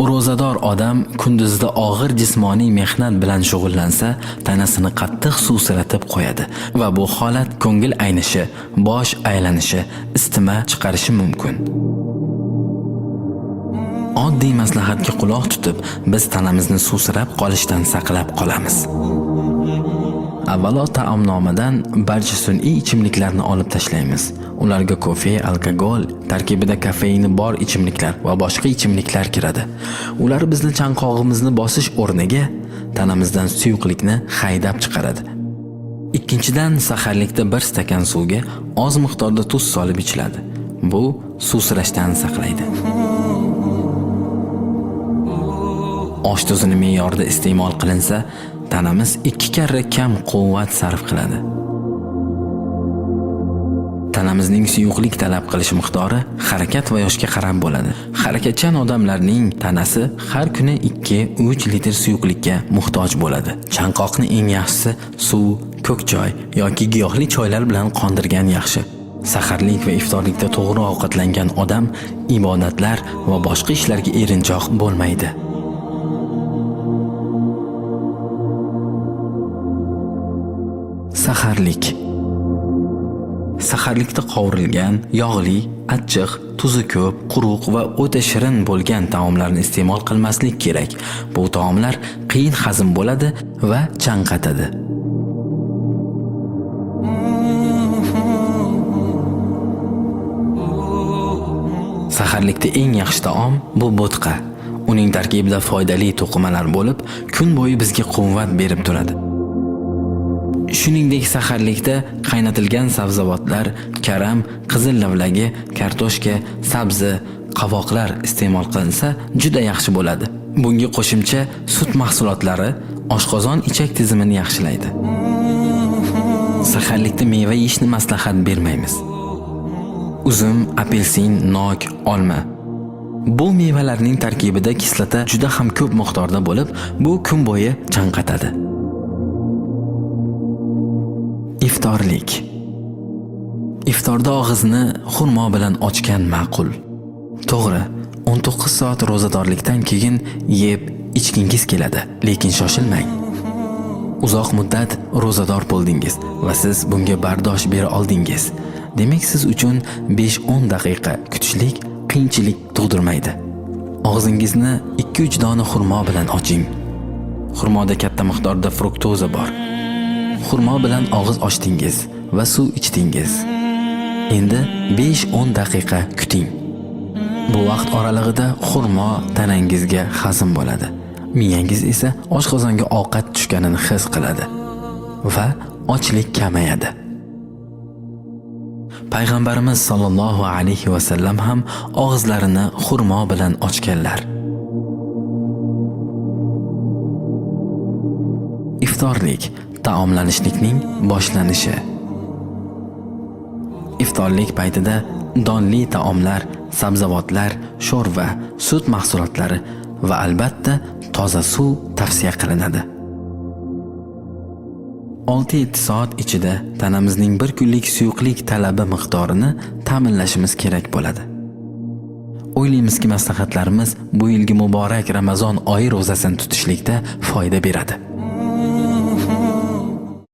Ro'zador odam kunduzda og'ir jismoniy mehnat bilan shug'ullansa, tanasini qattiq suvsiratib qo'yadi va bu holat ko'ngil aynishi, bosh aylanishi, isitma chiqarishi mumkin. Oddiy maslahatga quloq tutib, biz tanamizni suvsirab qolishdan saqlab qolamiz. Avvalo taomnomadan barcha sun'iy ichimliklarni olib tashlaymiz. Ularga kofe, alkogol, tarkibida kofeini bor ichimliklar va boshqa ichimliklar kiradi. Ular bizni chanqog'imizni bosish o'rniga tanamizdan suyuqlikni haydab chiqaradi. Ikkinchidan, saharlikda 1 stakan suvga oz miqdorda tuz solib ichiladi. Bu suvsirashdan saqlaydi. Osh tuzini me'yorda iste'mol qilinsa, tanamiz 2 karra kam quvvat sarf qiladi. Tanamizning suyuqlik talab qilish miqdori harakat va yoshga qarab bo'ladi. Harakatchan odamlarning tanasi har kuni 2-3 litr suyuqlikka muhtoj bo'ladi. Chanqoqni eng yaxshisi suv, ko'k choy yoki giyohli choylar bilan qondirgan yaxshi. Saharlik va iftorlikda to'g'ri ovqatlangan odam ibodatlar va boshqa ishlarga erinchoq bo'lmaydi. Saharlik. Saharlikda qovurilgan, yog'li, achchiq, tuzi ko'p, quruq va o'ta shirin bo'lgan taomlarni iste'mol qilmaslik kerak. Bu taomlar qiyin hazm bo'ladi va chanqatadi. Saharlikda eng yaxshi taom bu bo'tqa. Uning tarkibida foydali to'qimalar bo'lib, kun bo'yi bizga quvvat berib turadi. Shuningdek, saharlikda qaynatilgan sabzavotlar, karam, qizil lavlagi, kartoshka, sabzi, qovoqlar iste'mol qilinsa juda yaxshi bo'ladi. Bunga qo'shimcha sut mahsulotlari oshqozon ichak tizimini yaxshilaydi. Saharlikda meva yeyishni maslahat bermaymiz. Uzum, apelsin, nok, olma. Bu mevalarning tarkibida kislota juda ham ko'p miqdorda bo'lib, bu kun bo'yi chanqatadi. Iftorlik. Iftorda og'izni xurmo bilan ochgan ma'qul. To'g'ri, 19 soat ro'zadorlikdan keyin yeb ichgingiz keladi, lekin shoshilmang. Uzoq muddat ro'zador bo'ldingiz va siz bunga bardosh bera oldingiz. Demak, siz uchun 5-10 daqiqa kutishlik qiyinchilik tug'dirmaydi. Og'zingizni 2-3 dona xurmo bilan oching. Xurmoda katta miqdorda fruktoza bor. Xurmo bilan og'iz ochdingiz va suv ichdingiz. Endi 5-10 daqiqa kuting. Bu vaqt oralig'ida xurmo tanangizga hazm bo'ladi. Miyangiz esa oshqozonga ovqat tushganini his qiladi va ochlik kamayadi. Payg'ambarimiz sollallohu alayhi va sallam ham og'izlarini xurmo bilan ochganlar. Iftorlik taomlanishlikning boshlanishi. Iftorlik paytida donli taomlar, sabzavotlar, sho'rva, sut mahsulotlari va albatta toza suv tavsiya qilinadi. 6-7 soat ichida tanamizning bir kunlik suyuqlik talabi miqdorini ta'minlashimiz kerak bo'ladi. O'ylaymizki, maslahatlarimiz bu yilgi muborak Ramazon oyi ro'zasini tutishlikda foyda beradi.